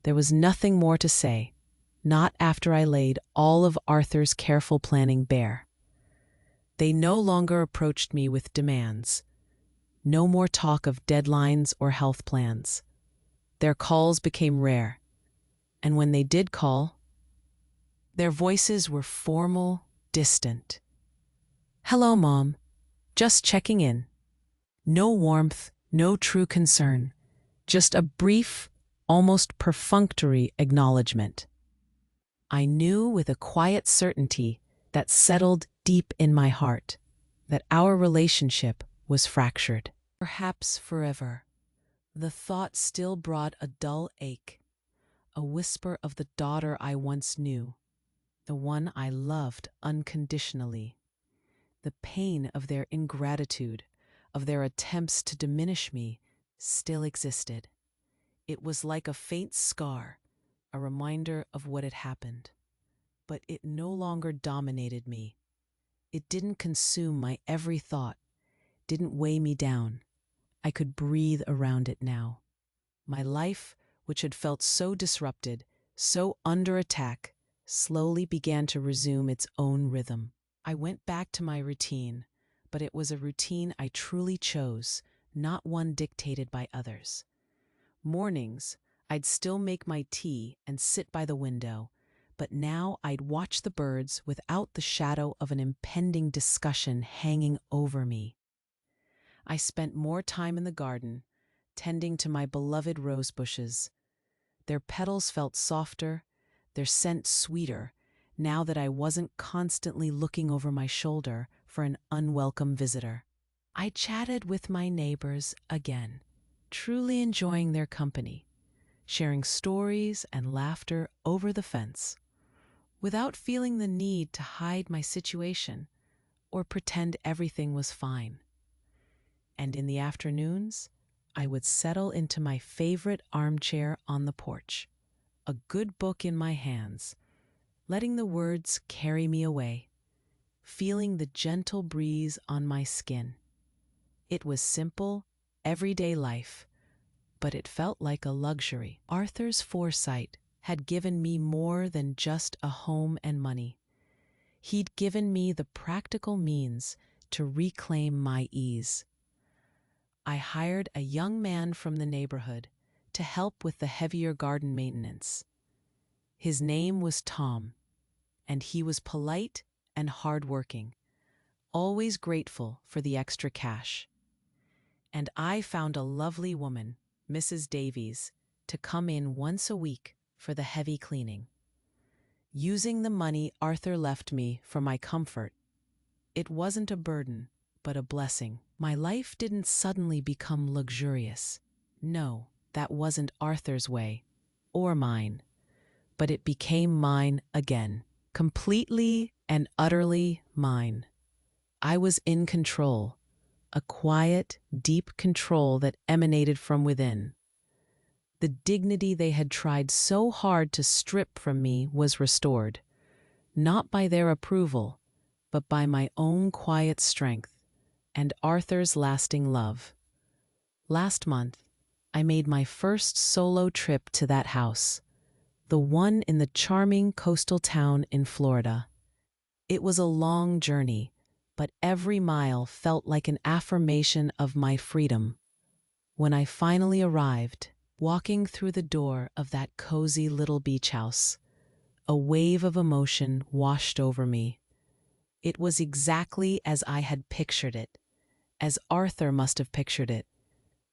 There was nothing more to say, not after I laid all of Arthur's careful planning bare. They no longer approached me with demands. No more talk of deadlines or health plans. Their calls became rare, and when they did call, their voices were formal, distant. "Hello, Mom. Just checking in." No warmth, no true concern. Just a brief, almost perfunctory acknowledgement. I knew with a quiet certainty that settled deep in my heart that our relationship was fractured, perhaps forever. The thought still brought a dull ache, a whisper of the daughter I once knew, the one I loved unconditionally. The pain of their ingratitude, of their attempts to diminish me, still existed. It was like a faint scar, a reminder of what had happened. But it no longer dominated me. It didn't consume my every thought, didn't weigh me down. I could breathe around it now. My life, which had felt so disrupted, so under attack, slowly began to resume its own rhythm. I went back to my routine, but it was a routine I truly chose, not one dictated by others. Mornings, I'd still make my tea and sit by the window, but now I'd watch the birds without the shadow of an impending discussion hanging over me. I spent more time in the garden, tending to my beloved rose bushes. Their petals felt softer, their scent sweeter, now that I wasn't constantly looking over my shoulder for an unwelcome visitor. I chatted with my neighbors again, truly enjoying their company, sharing stories and laughter over the fence, without feeling the need to hide my situation or pretend everything was fine. And in the afternoons, I would settle into my favorite armchair on the porch, a good book in my hands, letting the words carry me away, feeling the gentle breeze on my skin. It was simple, everyday life, but it felt like a luxury. Arthur's foresight had given me more than just a home and money. He'd given me the practical means to reclaim my ease. I hired a young man from the neighborhood to help with the heavier garden maintenance. His name was Tom, and he was polite and hardworking, always grateful for the extra cash. And I found a lovely woman, Mrs. Davies, to come in once a week for the heavy cleaning. Using the money Arthur left me for my comfort, it wasn't a burden, but a blessing. My life didn't suddenly become luxurious. No, that wasn't Arthur's way, or mine. But it became mine again, completely and utterly mine. I was in control, a quiet, deep control that emanated from within. The dignity they had tried so hard to strip from me was restored, not by their approval, but by my own quiet strength and Arthur's lasting love. Last month, I made my first solo trip to that house, the one in the charming coastal town in Florida. It was a long journey, but every mile felt like an affirmation of my freedom. When I finally arrived, walking through the door of that cozy little beach house, a wave of emotion washed over me. It was exactly as I had pictured it, as Arthur must have pictured it.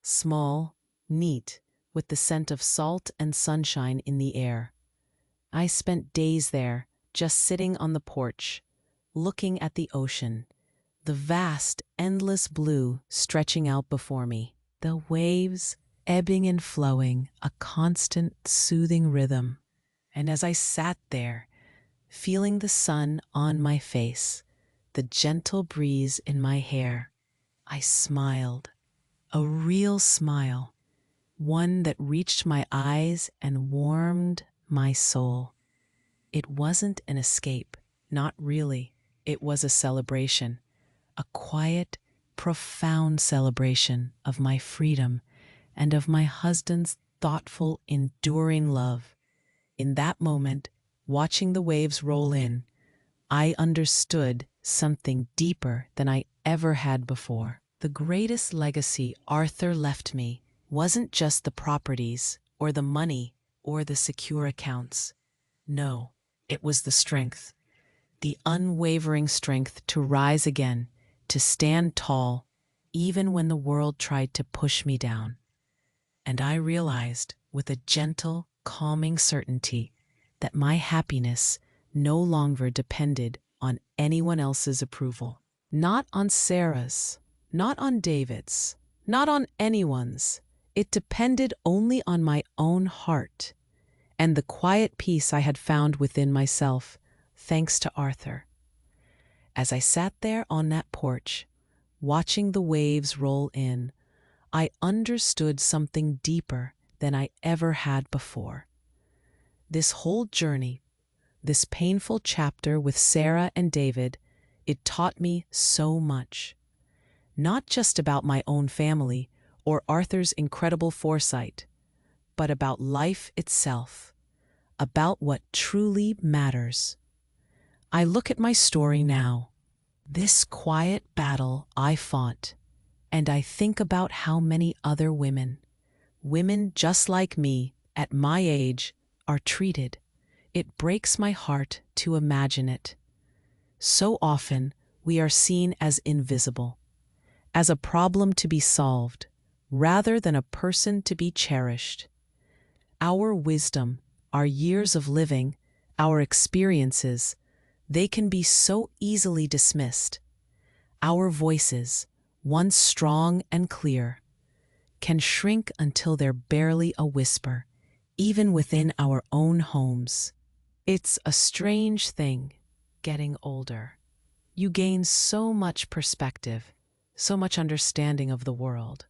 Small, neat, with the scent of salt and sunshine in the air. I spent days there, just sitting on the porch, looking at the ocean, the vast, endless blue stretching out before me, the waves ebbing and flowing, a constant, soothing rhythm. And as I sat there, feeling the sun on my face, the gentle breeze in my hair, I smiled, a real smile, one that reached my eyes and warmed my soul. It wasn't an escape, not really. It was a celebration, a quiet, profound celebration of my freedom and of my husband's thoughtful, enduring love. In that moment, watching the waves roll in, I understood something deeper than I ever had before. The greatest legacy Arthur left me wasn't just the properties or the money or the secure accounts. No, it was the strength, the unwavering strength to rise again, to stand tall, even when the world tried to push me down. And I realized, with a gentle, calming certainty, that my happiness no longer depended on anyone else's approval. Not on Sarah's, not on David's, not on anyone's. It depended only on my own heart and the quiet peace I had found within myself, thanks to Arthur. As I sat there on that porch, watching the waves roll in, I understood something deeper than I ever had before. This whole journey, this painful chapter with Sarah and David, it taught me so much. Not just about my own family or Arthur's incredible foresight, but about life itself, about what truly matters. I look at my story now, this quiet battle I fought, and I think about how many other women just like me, at my age, are treated. It breaks my heart to imagine it. So often, we are seen as invisible, as a problem to be solved, rather than a person to be cherished. Our wisdom, our years of living, our experiences, they can be so easily dismissed. Our voices, once strong and clear, can shrink until they're barely a whisper, even within our own homes. It's a strange thing, getting older. You gain so much perspective, so much understanding of the world.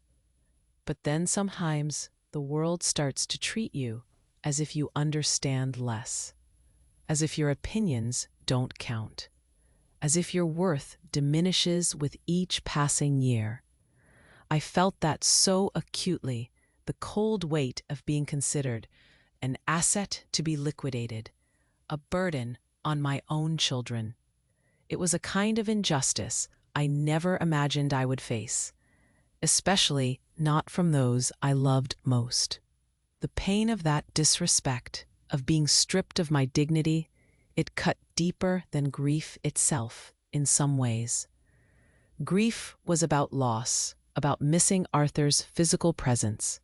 But then sometimes the world starts to treat you as if you understand less, as if your opinions don't count, as if your worth diminishes with each passing year. I felt that so acutely, the cold weight of being considered an asset to be liquidated, a burden on my own children. It was a kind of injustice I never imagined I would face, especially not from those I loved most. The pain of that disrespect, of being stripped of my dignity, it cut deeper than grief itself in some ways. Grief was about loss, about missing Arthur's physical presence.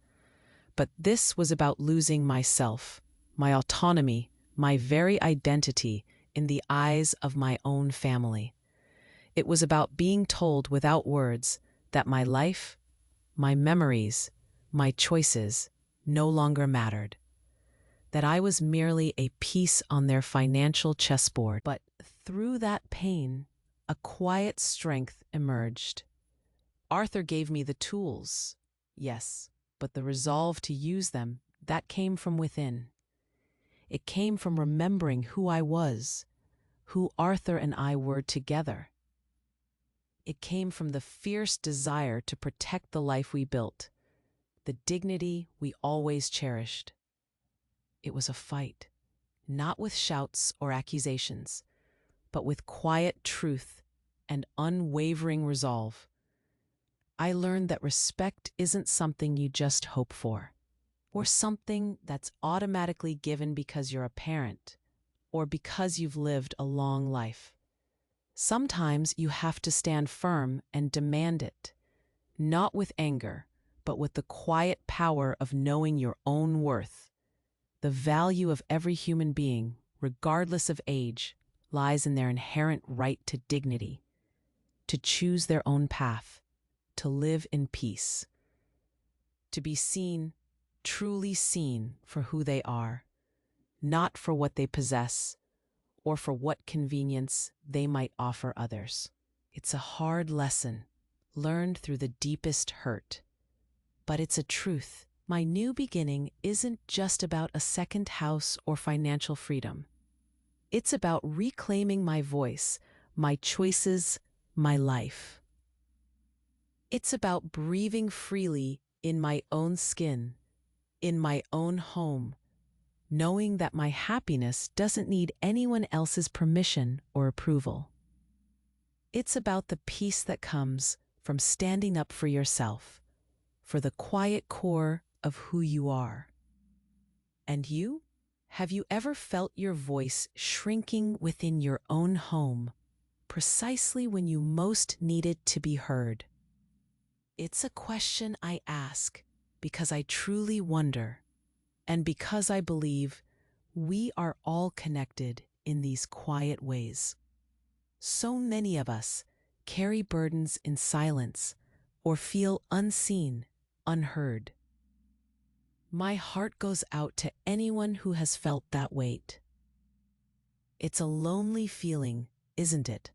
But this was about losing myself, my autonomy, my very identity in the eyes of my own family. It was about being told without words that my life, my memories, my choices no longer mattered, that I was merely a piece on their financial chessboard. But through that pain, a quiet strength emerged. Arthur gave me the tools, yes, but the resolve to use them, that came from within. It came from remembering who I was, who Arthur and I were together. It came from the fierce desire to protect the life we built, the dignity we always cherished. It was a fight, not with shouts or accusations, but with quiet truth and unwavering resolve. I learned that respect isn't something you just hope for, or something that's automatically given because you're a parent, or because you've lived a long life. Sometimes you have to stand firm and demand it, not with anger, but with the quiet power of knowing your own worth. The value of every human being, regardless of age, lies in their inherent right to dignity, to choose their own path, to live in peace, to be seen, truly seen for who they are, not for what they possess or for what convenience they might offer others. It's a hard lesson, learned through the deepest hurt, but it's a truth. My new beginning isn't just about a second house or financial freedom. It's about reclaiming my voice, my choices, my life. It's about breathing freely in my own skin, in my own home, knowing that my happiness doesn't need anyone else's permission or approval. It's about the peace that comes from standing up for yourself, for the quiet core of who you are. And you? Have you ever felt your voice shrinking within your own home, precisely when you most needed to be heard? It's a question I ask because I truly wonder, and because I believe we are all connected in these quiet ways. So many of us carry burdens in silence or feel unseen, unheard. My heart goes out to anyone who has felt that weight. It's a lonely feeling, isn't it?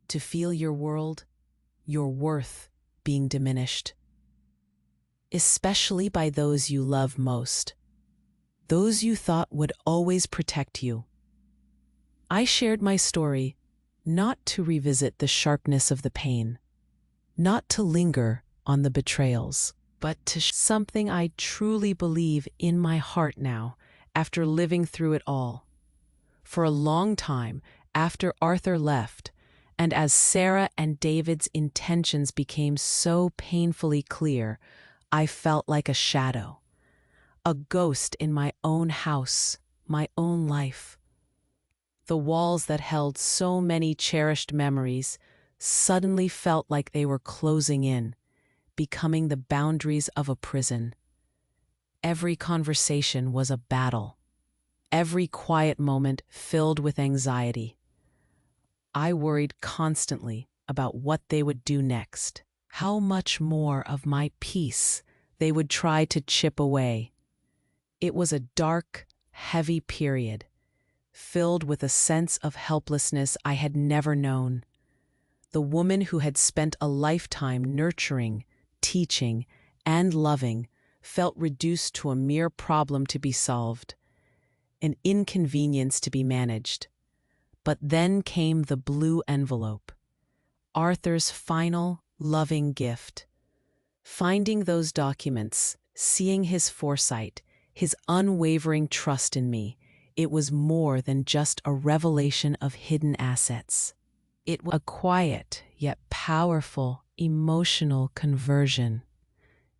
To feel your world, your worth being diminished. Especially by those you love most. Those you thought would always protect you. I shared my story not to revisit the sharpness of the pain, not to linger on the betrayals, but to something I truly believe in my heart now after living through it all. For a long time after Arthur left, and as Sarah and David's intentions became so painfully clear, I felt like a shadow, a ghost in my own house, my own life. The walls that held so many cherished memories suddenly felt like they were closing in, becoming the boundaries of a prison. Every conversation was a battle, every quiet moment filled with anxiety. I worried constantly about what they would do next, how much more of my peace they would try to chip away. It was a dark, heavy period, filled with a sense of helplessness I had never known. The woman who had spent a lifetime nurturing, teaching, and loving felt reduced to a mere problem to be solved, an inconvenience to be managed. But then came the blue envelope, Arthur's final, loving gift. Finding those documents, seeing his foresight, his unwavering trust in me, it was more than just a revelation of hidden assets. It was a quiet yet powerful emotional conversion.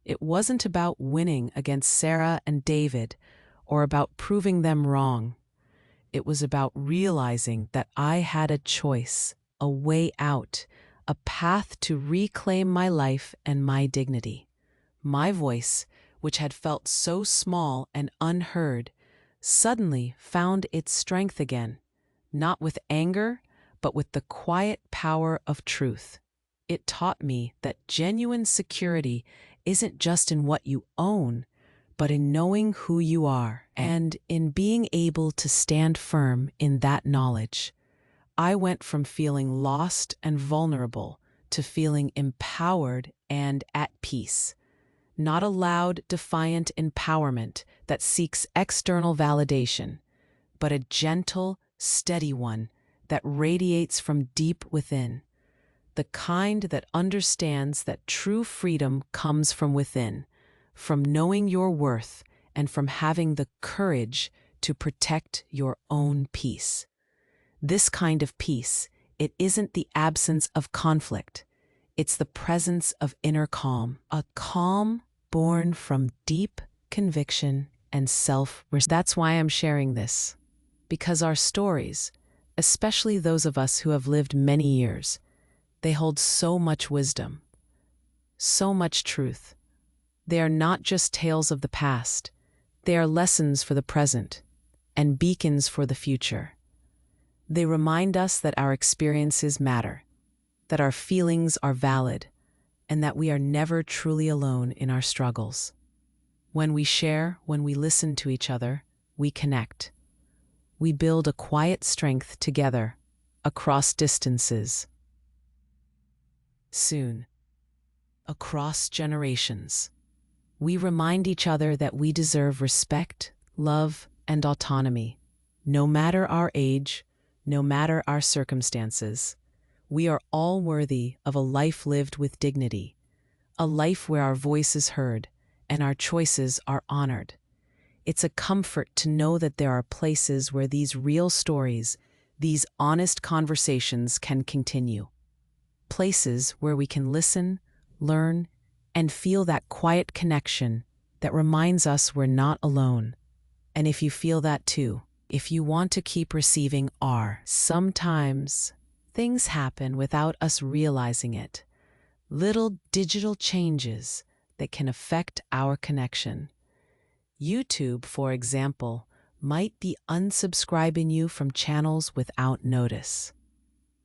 It wasn't about winning against Sarah and David or about proving them wrong. It was about realizing that I had a choice, a way out, a path to reclaim my life and my dignity. My voice, which had felt so small and unheard, suddenly found its strength again, not with anger, but with the quiet power of truth. It taught me that genuine security isn't just in what you own, but in knowing who you are, and in being able to stand firm in that knowledge. I went from feeling lost and vulnerable to feeling empowered and at peace. Not a loud, defiant empowerment that seeks external validation, but a gentle, steady one that radiates from deep within. The kind that understands that true freedom comes from within, from knowing your worth and from having the courage to protect your own peace. This kind of peace, it isn't the absence of conflict. It's the presence of inner calm, a calm born from deep conviction and self-respect. That's why I'm sharing this, because our stories, especially those of us who have lived many years, they hold so much wisdom, so much truth. They are not just tales of the past. They are lessons for the present and beacons for the future. They remind us that our experiences matter, that our feelings are valid, and that we are never truly alone in our struggles. When we share, when we listen to each other, we connect. We build a quiet strength together, across distances. Soon, across generations, we remind each other that we deserve respect, love, and autonomy. No matter our age, no matter our circumstances, we are all worthy of a life lived with dignity, a life where our voice is heard and our choices are honored. It's a comfort to know that there are places where these real stories, these honest conversations can continue. Places where we can listen, learn, and feel that quiet connection that reminds us we're not alone. And if you feel that too, if you want to keep receiving sometimes things happen without us realizing it. Little digital changes that can affect our connection. YouTube, for example, might be unsubscribing you from channels without notice.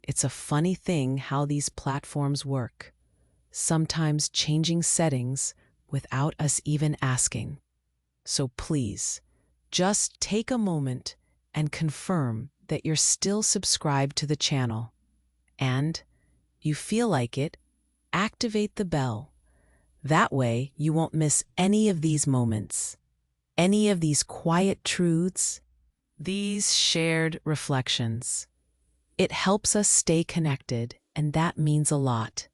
It's a funny thing how these platforms work, sometimes changing settings without us even asking. So please, just take a moment and confirm that you're still subscribed to the channel. And, you feel like it, activate the bell. That way you won't miss any of these moments, any of these quiet truths, these shared reflections. It helps us stay connected, and that means a lot.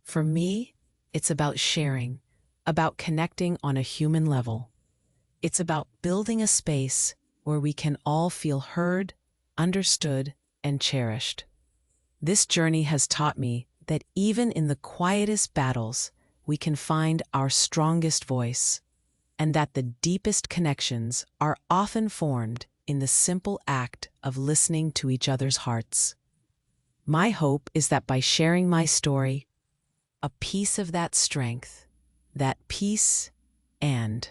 For me, it's about sharing, about connecting on a human level. It's about building a space where we can all feel heard, understood, and cherished. This journey has taught me that even in the quietest battles, we can find our strongest voice, and that the deepest connections are often formed in the simple act of listening to each other's hearts. My hope is that by sharing my story, a piece of that strength, that peace and